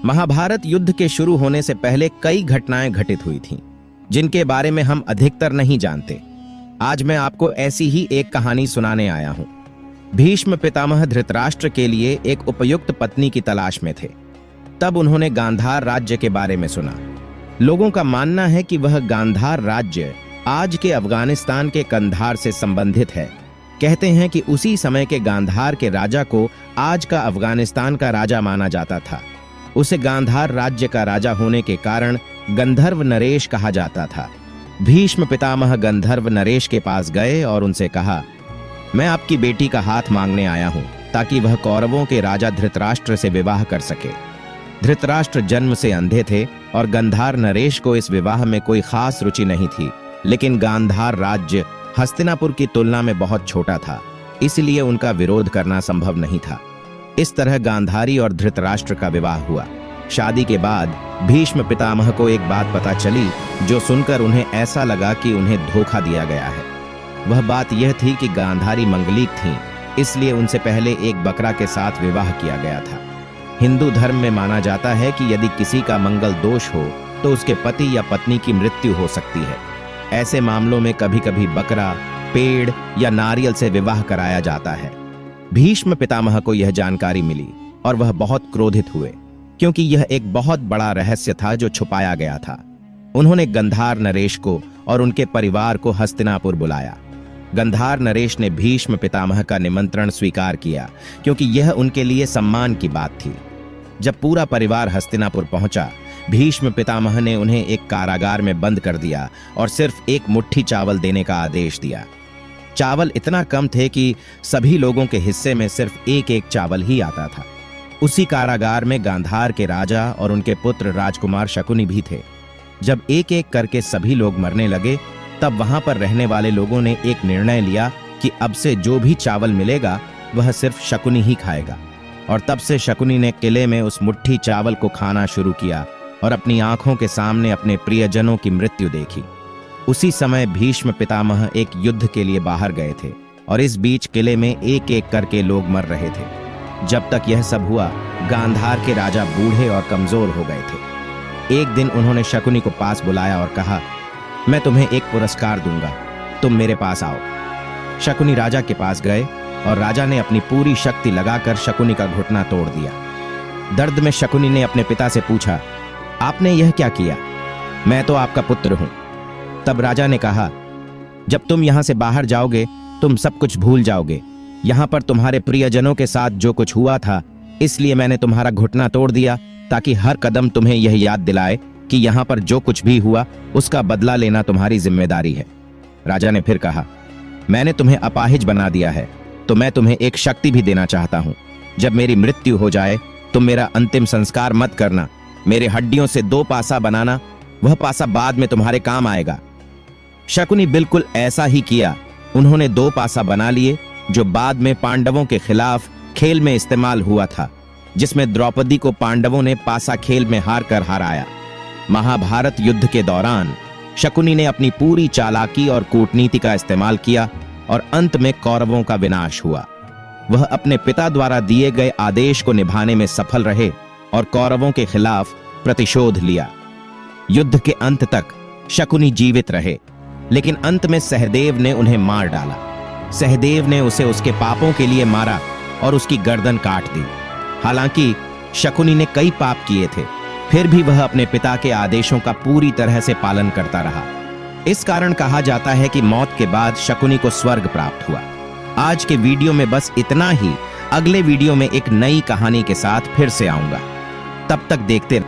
महाभारत युद्ध के शुरू होने से पहले कई घटनाएं घटित हुई थीं, जिनके बारे में हम अधिकतर नहीं जानते। आज मैं आपको ऐसी ही एक कहानी सुनाने आया हूं। भीष्म पितामह धृतराष्ट्र के लिए एक उपयुक्त पत्नी की तलाश में थे। तब उन्होंने गांधार राज्य के बारे में सुना। लोगों का मानना है कि वह गांधार राज्य आज के अफगानिस्तान के कंधार से संबंधित है। कहते हैं कि उसी समय के गांधार के राजा को आज का अफगानिस्तान का राजा माना जाता था। उसे गांधार राज्य का राजा होने के कारण गंधर्व नरेश कहा जाता था। भीष्म पितामह गंधर्व नरेश के पास गए और उनसे कहा, मैं आपकी बेटी का हाथ मांगने आया हूं ताकि वह कौरवों के राजा धृतराष्ट्र से विवाह कर सके। धृतराष्ट्र जन्म से अंधे थे और गंधार नरेश को इस विवाह में कोई खास रुचि नहीं थी, लेकिन गांधार राज्य हस्तिनापुर की तुलना में बहुत छोटा था, इसलिए उनका विरोध करना संभव नहीं था। इस तरह गांधारी और धृतराष्ट्र का विवाह हुआ। शादी के बाद भीष्म पितामह को एक बात पता चली, जो सुनकर उन्हें ऐसा लगा कि उन्हें धोखा दिया गया है। वह बात यह थी कि गांधारी मंगलिक थीं, इसलिए उनसे पहले एक बकरा के साथ विवाह किया गया था। हिंदू धर्म में माना जाता है कि यदि किसी का मंगल दोष हो तो उसके पति या पत्नी की मृत्यु हो सकती है। ऐसे मामलों में कभी कभी बकरा, पेड़ या नारियल से विवाह कराया जाता है। भीष्म पितामह को यह जानकारी मिली और वह बहुत क्रोधित हुए, क्योंकि यह एक बहुत बड़ा रहस्य था जो छुपाया गया था। उन्होंने गंधार नरेश को और उनके परिवार को हस्तिनापुर बुलाया। गंधार नरेश ने भीष्म पितामह का निमंत्रण स्वीकार किया, क्योंकि यह उनके लिए सम्मान की बात थी। जब पूरा परिवार हस्तिनापुर पहुंचा, भीष्म पितामह ने उन्हें एक कारागार में बंद कर दिया और सिर्फ एक मुट्ठी चावल देने का आदेश दिया। चावल इतना कम थे कि सभी लोगों के हिस्से में सिर्फ एक चावल ही आता था। उसी कारागार में गांधार के राजा और उनके पुत्र राजकुमार शकुनी भी थे। जब एक एक करके सभी लोग मरने लगे, तब वहां पर रहने वाले लोगों ने एक निर्णय लिया कि अब से जो भी चावल मिलेगा वह सिर्फ शकुनी ही खाएगा। और तब से शकुनी ने किले में उस मुट्ठी चावल को खाना शुरू किया और अपनी आंखों के सामने अपने प्रियजनों की मृत्यु देखी। उसी समय भीष्म पितामह एक युद्ध के लिए बाहर गए थे और इस बीच किले में एक एक करके लोग मर रहे थे। जब तक यह सब हुआ, गांधार के राजा बूढ़े और कमजोर हो गए थे। एक दिन उन्होंने शकुनी को पास बुलाया और कहा, मैं तुम्हें एक पुरस्कार दूंगा, तुम मेरे पास आओ। शकुनी राजा के पास गए और राजा ने अपनी पूरी शक्ति लगाकर शकुनी का घुटना तोड़ दिया। दर्द में शकुनी ने अपने पिता से पूछा, आपने यह क्या किया? मैं तो आपका पुत्र हूं। तब राजा ने कहा, जब तुम यहां से बाहर जाओगे तुम सब कुछ भूल जाओगे। यहां पर तुम्हारे प्रियजनों के साथ जो कुछ हुआ था, इसलिए मैंने तुम्हारा घुटना तोड़ दिया, ताकि हर कदम तुम्हें यह याद दिलाए कि यहां पर जो कुछ भी हुआ उसका बदला लेना तुम्हारी जिम्मेदारी है। राजा ने फिर कहा, मैंने तुम्हें अपाहिज बना दिया है, तो मैं तुम्हें एक शक्ति भी देना चाहता हूं। जब मेरी मृत्यु हो जाए तुम मेरा अंतिम संस्कार मत करना, मेरे हड्डियों से 2 पासा बनाना, वह पासा बाद में तुम्हारे काम आएगा। शकुनी बिल्कुल ऐसा ही किया। उन्होंने 2 पासा बना लिए, जो बाद में पांडवों के खिलाफ खेल में इस्तेमाल हुआ था, जिसमें द्रौपदी को पांडवों ने पासा खेल में हार कर हराया। महाभारत युद्ध के दौरान शकुनी ने अपनी पूरी चालाकी और कूटनीति का इस्तेमाल किया और अंत में कौरवों का विनाश हुआ। वह अपने पिता द्वारा दिए गए आदेश को निभाने में सफल रहे और कौरवों के खिलाफ प्रतिशोध लिया। युद्ध के अंत तक शकुनी जीवित रहे, लेकिन अंत में सहदेव ने उन्हें मार डाला। सहदेव ने उसे उसके पापों के लिए मारा और उसकी गर्दन काट दी। हालांकि शकुनी ने कई पाप किए थे, फिर भी वह अपने पिता के आदेशों का पूरी तरह से पालन करता रहा। इस कारण कहा जाता है कि मौत के बाद शकुनी को स्वर्ग प्राप्त हुआ। आज के वीडियो में बस इतना ही। अगले वीडियो में एक नई कहानी के साथ फिर से आऊंगा। तब तक देखते